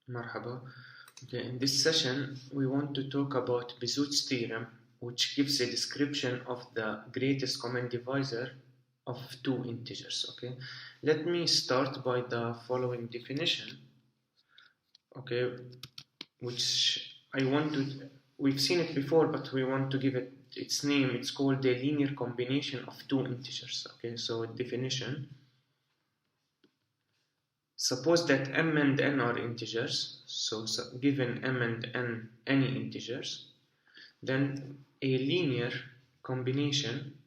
Marhaba. Okay, in this session, we want to talk about Bezout's theorem, which gives a description of the greatest common divisor of two integers. Okay, let me start by the following definition. Okay, which we've seen it before, but we want to give it its name. It's called the linear combination of two integers. Okay, so definition. Suppose that m and n are integers, so given m and n any integers, then a linear combination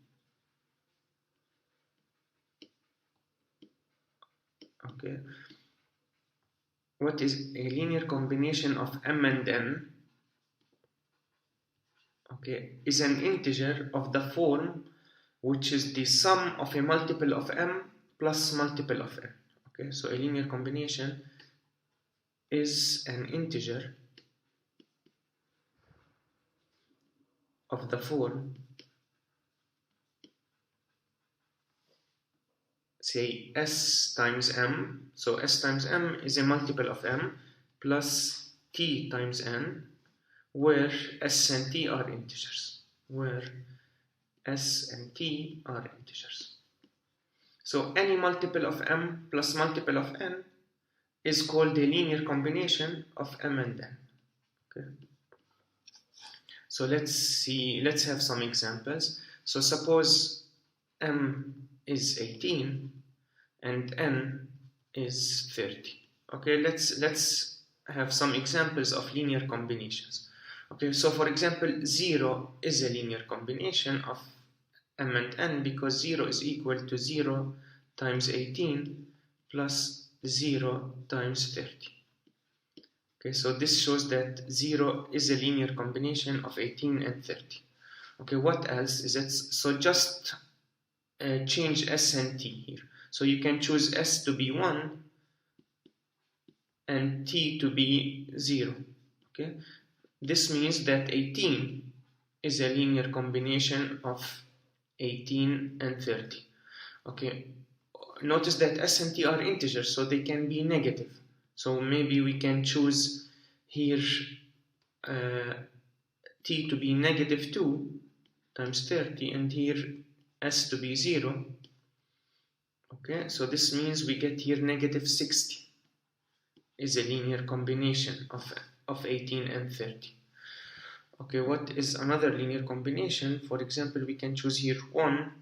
what is a linear combination of m and n is an integer of the form which is the sum of a multiple of m plus multiple of n. Okay, so a linear combination is an integer of the form, say s times m, so s times m is a multiple of m, plus t times n, where s and t are integers, So any multiple of m plus multiple of n is called a linear combination of m and n. Okay. So let's have some examples. So suppose m is 18 and n is 30. Okay, let's have some examples of linear combinations. Okay, so for example, 0 is a linear combination of m and n because 0 is equal to 0 times 18 plus 0 times 30. Okay, so this shows that 0 is a linear combination of 18 and 30. Okay, what else is it? So just change s and t here. So you can choose s to be 1 and t to be 0. Okay, this means that 18 is a linear combination of 18 and 30. Okay, notice that s and t are integers, so they can be negative. So maybe we can choose here t to be negative 2 times 30 and here s to be 0. Okay, so this means we get here negative 60 is a linear combination of 18 and 30. Okay, what is another linear combination? For example, we can choose here 1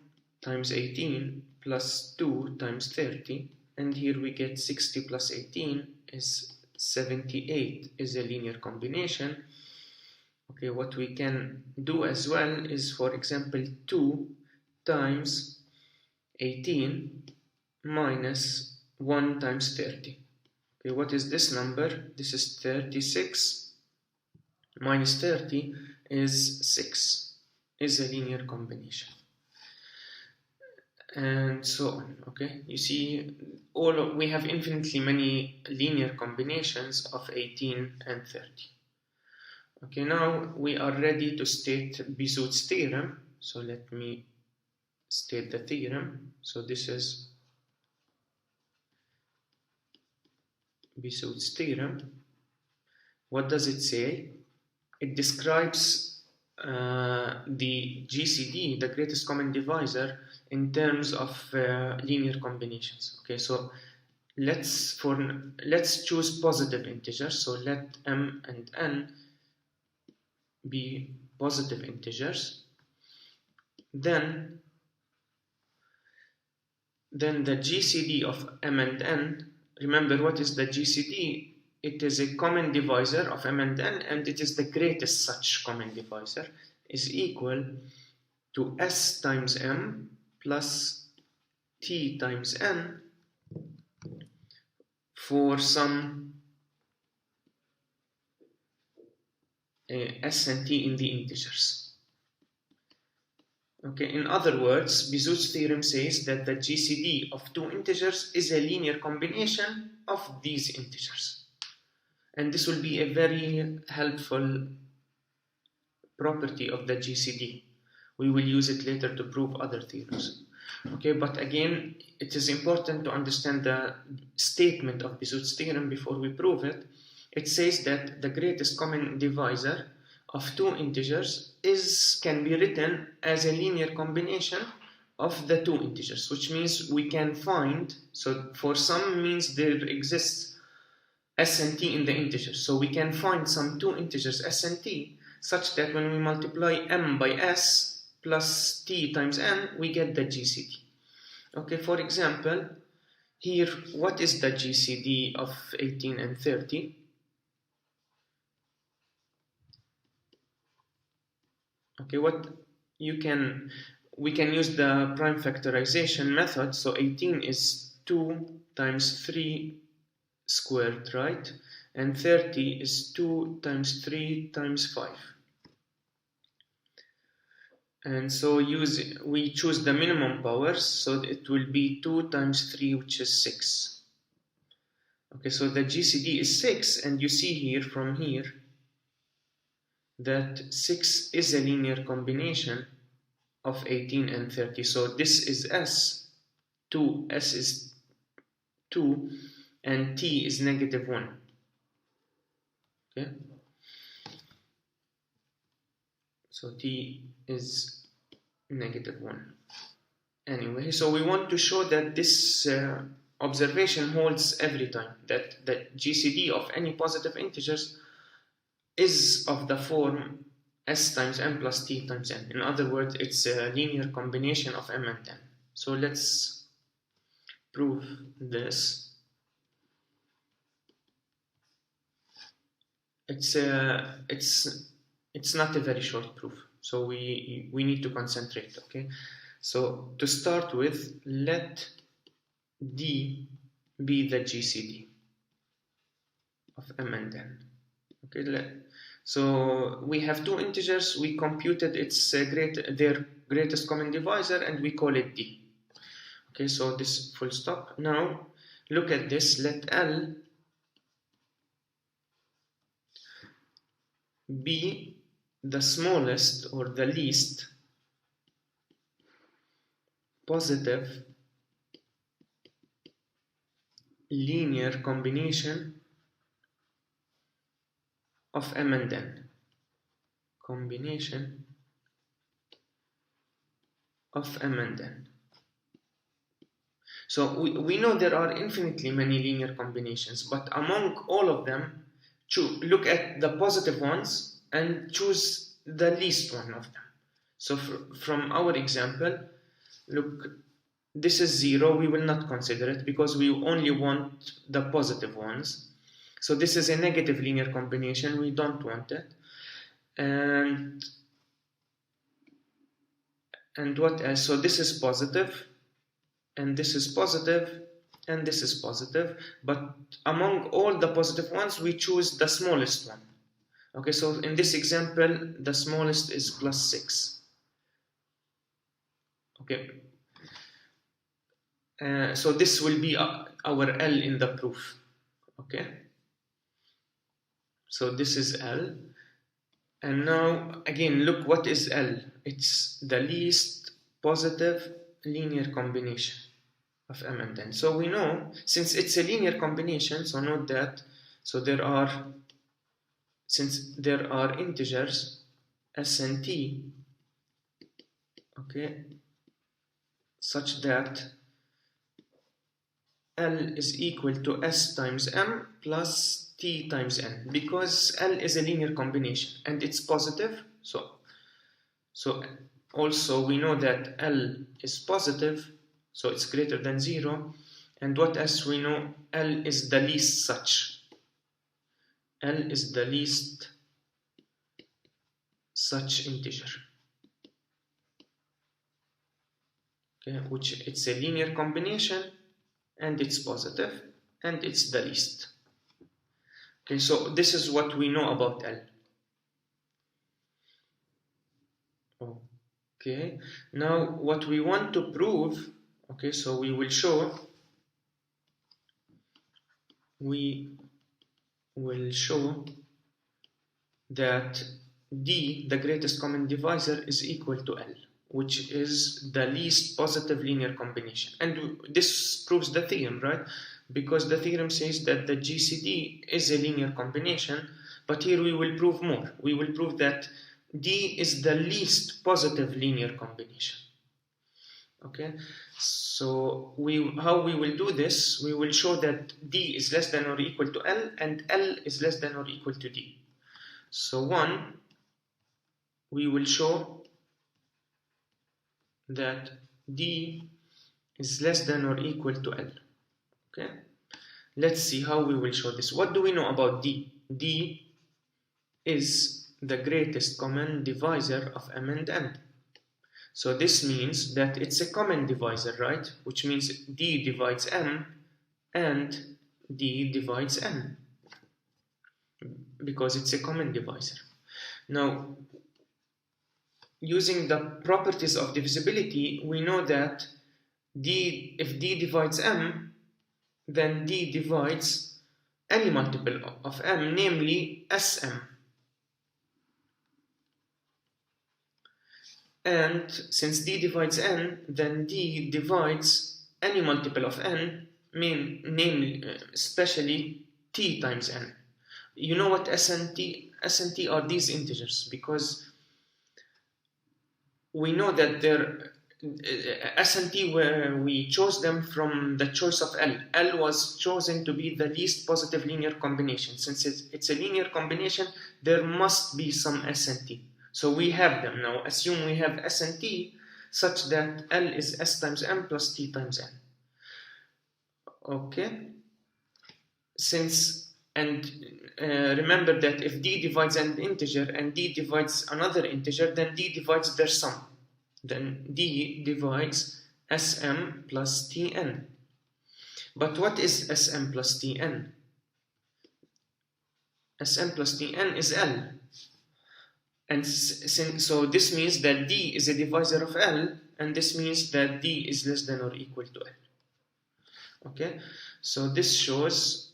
times 18 plus 2 times 30, and here we get 60 plus 18 is 78 is a linear combination. Okay, what we can do as well is, for example, 2 times 18 minus 1 times 30. Okay, what is this number? This is 36 minus 30 is 6 is a linear combination, and so on. Okay, you see, we have infinitely many linear combinations of 18 and 30. Okay, now we are ready to state Bezout's theorem. So let me state the theorem. So this is Bezout's theorem. What does it say? It describes the GCD, the greatest common divisor, in terms of linear combinations. Okay, so let's choose positive integers. So let m and n be positive integers. Then the GCD of m and n. Remember, what is the GCD? It is a common divisor of m and n, and it is the greatest such common divisor, is equal to s times m plus t times n for some s and t in the integers. Okay, in other words, Bezout's theorem says that the GCD of two integers is a linear combination of these integers. And this will be a very helpful property of the GCD. We will use it later to prove other theorems. Okay, but again, it is important to understand the statement of Bezout's theorem before we prove it. it says that the greatest common divisor of two integers can be written as a linear combination of the two integers, which means we can find, so for some means there exists s and t in the integers, so we can find some two integers s and t such that when we multiply m by s plus t times n, we get the GCD. Okay, for example, here, what is the GCD of 18 and 30? Okay, we can use the prime factorization method. So 18 is 2 times 3 squared, right? And 30 is 2 times 3 times 5. And so we choose the minimum powers, so it will be 2 times 3, which is 6. Okay, so the GCD is 6, and you see here from here that 6 is a linear combination of 18 and 30. So this is S is 2, and T is -1. Okay? So T is -1. Anyway, so we want to show that this observation holds every time, that the GCD of any positive integers is of the form s times m plus t times n. In other words, it's a linear combination of m and n. So let's prove this. It's not a very short proof, so we need to concentrate. Okay, so to start with, let D be the GCD of m and n. Okay, so we have two integers. We computed their greatest common divisor, and we call it D. Okay, so this full stop. Now look at this. Let L be the smallest or the least positive linear combination of m and n. Combination of m and n. So we know there are infinitely many linear combinations, but among all of them, look at the positive ones and choose the least one of them. So from our example, look, this is 0. We will not consider it because we only want the positive ones. So this is a negative linear combination. We don't want it. And what else? So this is positive, and this is positive, and this is positive. But among all the positive ones, we choose the smallest one. Okay, so in this example, the smallest is +6. Okay. So this will be our L in the proof. Okay. So this is L. And now, again, look, what is L? It's the least positive linear combination of m and n. So we know, since it's a linear combination, so note that, since there are integers s and t, okay, such that L is equal to s times m plus t times n, because L is a linear combination and it's positive. So also we know that L is positive, so it's greater than 0. And what else we know? L is the least such. L is the least such integer. Okay, which it's a linear combination, and it's positive, and it's the least. Okay, so this is what we know about L. Okay, now what we want to prove, okay, so we will show that D, the greatest common divisor, is equal to L, which is the least positive linear combination. And this proves the theorem, right? because the theorem says that the GCD is a linear combination, but here we will prove more. We will prove that D is the least positive linear combination. Okay, so how we will do this, we will show that D is less than or equal to L and L is less than or equal to D. So we will show that D is less than or equal to L. Okay, let's see how we will show this. What do we know about D? D is the greatest common divisor of M and N. So this means that it's a common divisor, right? Which means D divides M and D divides N, because it's a common divisor. Now, using the properties of divisibility, we know that if D divides M, then D divides any multiple of M, namely Sm. And since D divides N, then D divides any multiple of N, namely, especially T times N. You know what S and T? S and T are these integers, because we know that S and T, where we chose them from the choice of L. L was chosen to be the least positive linear combination. Since it's a linear combination, there must be some S and T. So we have them now. Assume we have S and T such that L is S times M plus T times N. Okay. Remember that if D divides an integer and D divides another integer, then D divides their sum. Then D divides Sm plus Tn. But what is Sm plus Tn? Sm plus Tn is L. And so this means that D is a divisor of L, and this means that D is less than or equal to L. Okay, so this shows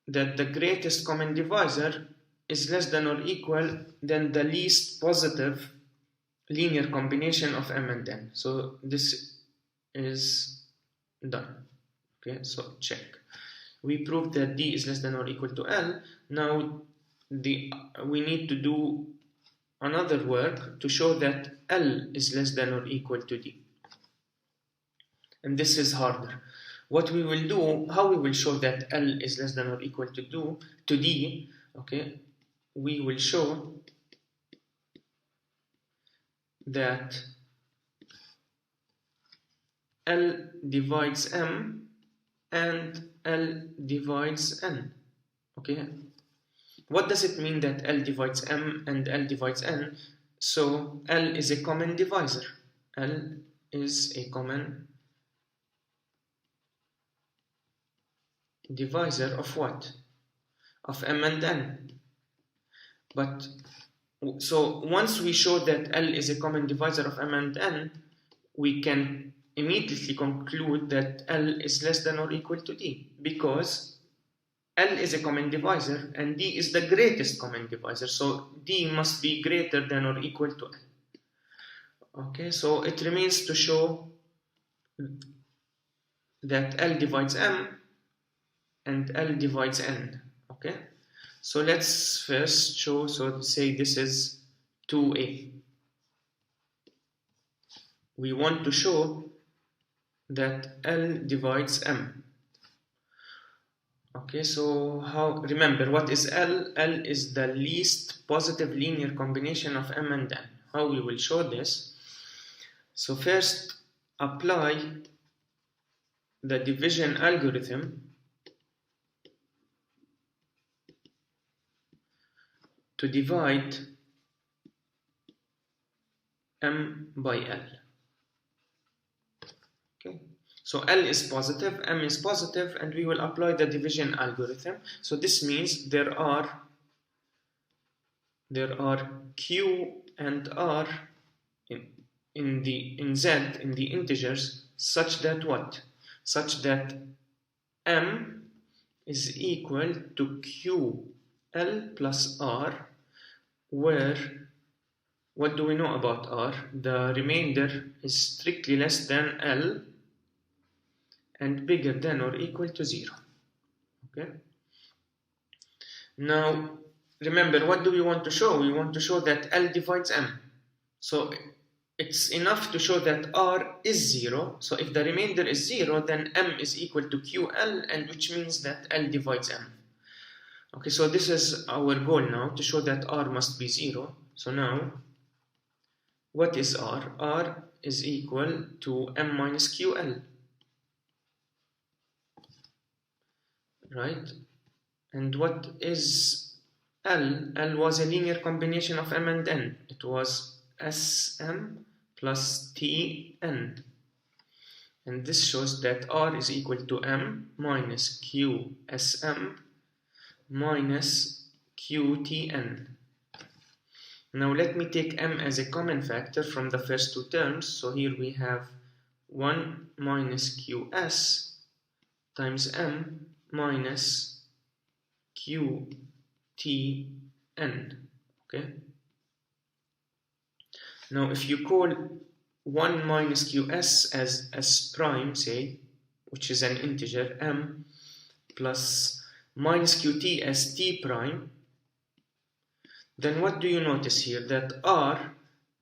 that the greatest common divisor is less than or equal than the least positive linear combination of M and N. So this is done. Okay, so check. We proved that D is less than or equal to L. Now we need to do another work to show that L is less than or equal to D. And this is harder. What we will do, how we will show that L is less than or equal to D, okay, we will show that L divides M and L divides N. Okay, what does it mean that L divides M and L divides N? So L is a common divisor. L is a common divisor of what? Of M and N. But so once we show that L is a common divisor of M and N, we can immediately conclude that L is less than or equal to D, because L is a common divisor and D is the greatest common divisor, so D must be greater than or equal to L. Okay, so it remains to show that L divides M and L divides N. Okay, so let's first show, so say this is 2A. We want to show that L divides M. Okay, so remember, what is L? L is the least positive linear combination of M and N. How we will show this? So first, apply the division algorithm to divide M by L. Okay, so L is positive, M is positive, and we will apply the division algorithm. So this means there are Q and R in Z, in the integers, such that what? Such that M is equal to Q L plus R, where what do we know about R? The remainder is strictly less than L, and bigger than or equal to 0. Okay. Now remember, what do we want to show? We want to show that L divides M. So it's enough to show that R is 0. So if the remainder is 0, then M is equal to QL, and which means that L divides M. Okay, so this is our goal now, to show that R must be 0. So now, what is R? R is equal to M minus QL. Right? And what is L? L was a linear combination of M and N. It was Sm plus Tn. And this shows that R is equal to M minus QSM minus QTn. Now let me take M as a common factor from the first two terms. So here we have 1 minus QS times M minus QTn. Okay. Now if you call 1 minus QS as S prime, say, which is an integer, M plus minus QT as T prime, then what do you notice here? That R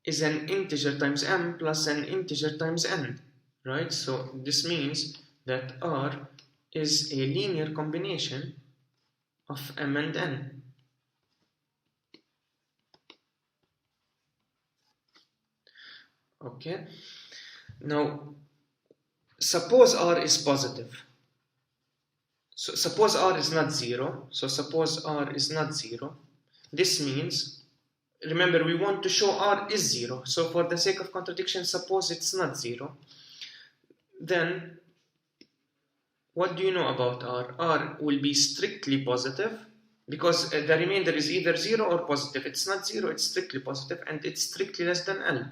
is an integer times M plus an integer times N, right? So this means that R is a linear combination of M and N. Okay, now suppose R is positive. So suppose R is not 0. So suppose R is not 0. This means, remember, we want to show R is 0. So for the sake of contradiction, suppose it's not 0. Then what do you know about R? R will be strictly positive, because the remainder is either 0 or positive. It's not 0, it's strictly positive, and it's strictly less than L.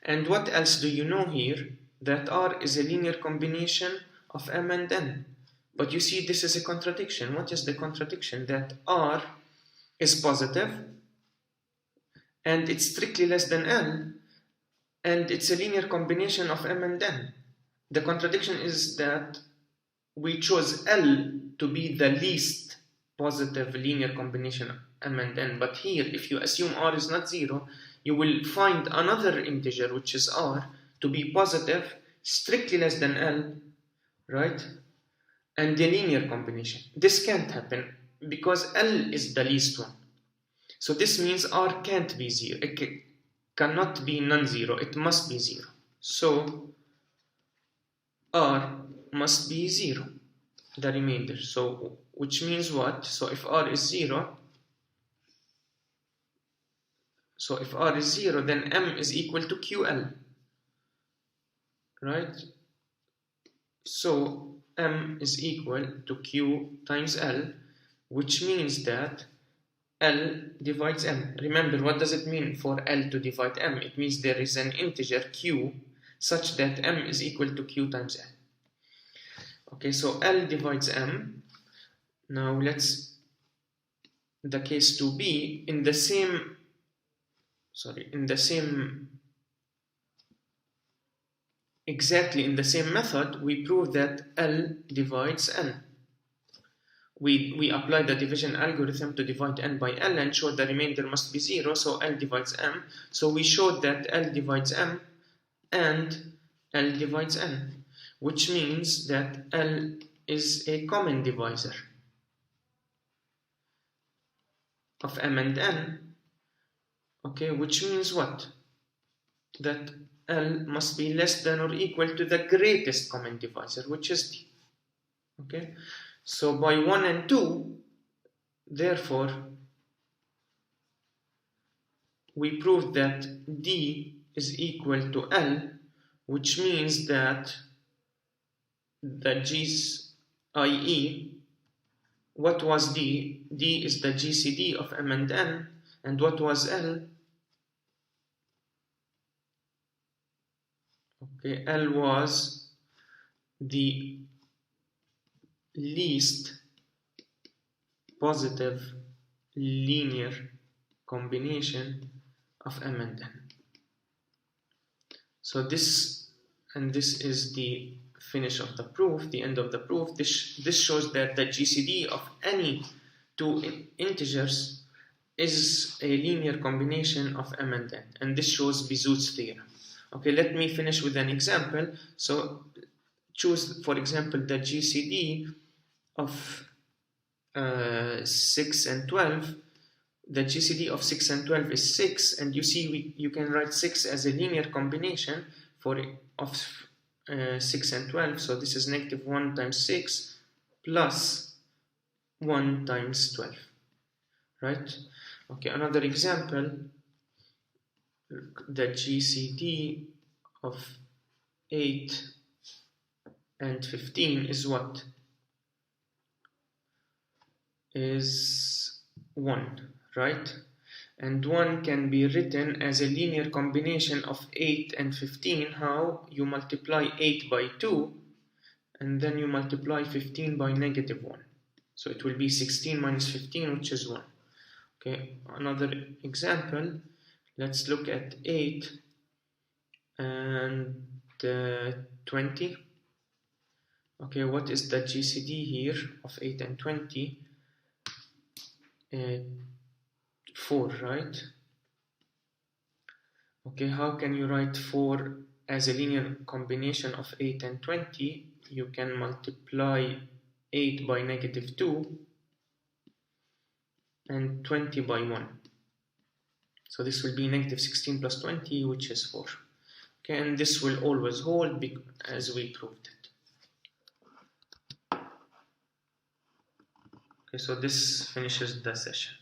And what else do you know here? That R is a linear combination of M and N. But you see, this is a contradiction. What is the contradiction? That R is positive, and it's strictly less than L, and it's a linear combination of M and N. The contradiction is that we chose L to be the least positive linear combination of M and N. But here, if you assume R is not 0, you will find another integer, which is R, to be positive, strictly less than L, right? And a linear combination. This can't happen because L is the least one. So this means R can't be 0. It cannot be non-zero. It must be 0. So R must be 0, the remainder. So which means what? So if R is 0, then M is equal to QL, right? So M is equal to Q times L, which means that L divides M. Remember, what does it mean for L to divide M? It means there is an integer Q such that M is equal to Q times L. Okay, so L divides M. Now let's, the case 2b, exactly in the same method, we prove that L divides N. We apply the division algorithm to divide N by L and show the remainder must be 0, so L divides M. So we showed that L divides M and L divides N, which means that L is a common divisor of M and N. Okay, which means what? That L must be less than or equal to the greatest common divisor, which is D. Okay, so by 1 and 2, therefore, we proved that D is equal to L, which means that the G's, i.e., what was D? D is the GCD of M and N, and what was L? Okay, L was the least positive linear combination of M and N. So this is the finish of the proof, the end of the proof. This shows that the GCD of any two integers is a linear combination of m and n, and this shows Bezout's theorem. Okay, let me finish with an example. So choose, for example, the GCD of 6 and 12. The GCD of 6 and 12 is 6, and you see you can write 6 as a linear combination of 6 and 12. So this is negative 1 times 6 plus 1 times 12, right? Okay, another example, the GCD of 8 and 15 is what? Is 1, right? And 1 can be written as a linear combination of 8 and 15. How? You multiply 8 by 2 and then you multiply 15 by negative 1. So it will be 16 minus 15, which is 1. Okay, another example, let's look at 8 and 20. Okay, what is the GCD here of 8 and 20? 4, right? Okay, how can you write 4 as a linear combination of 8 and 20? You can multiply 8 by negative 2 and 20 by 1. So this will be negative 16 plus 20, which is 4. Okay, and this will always hold as we proved it. Okay, so this finishes the session.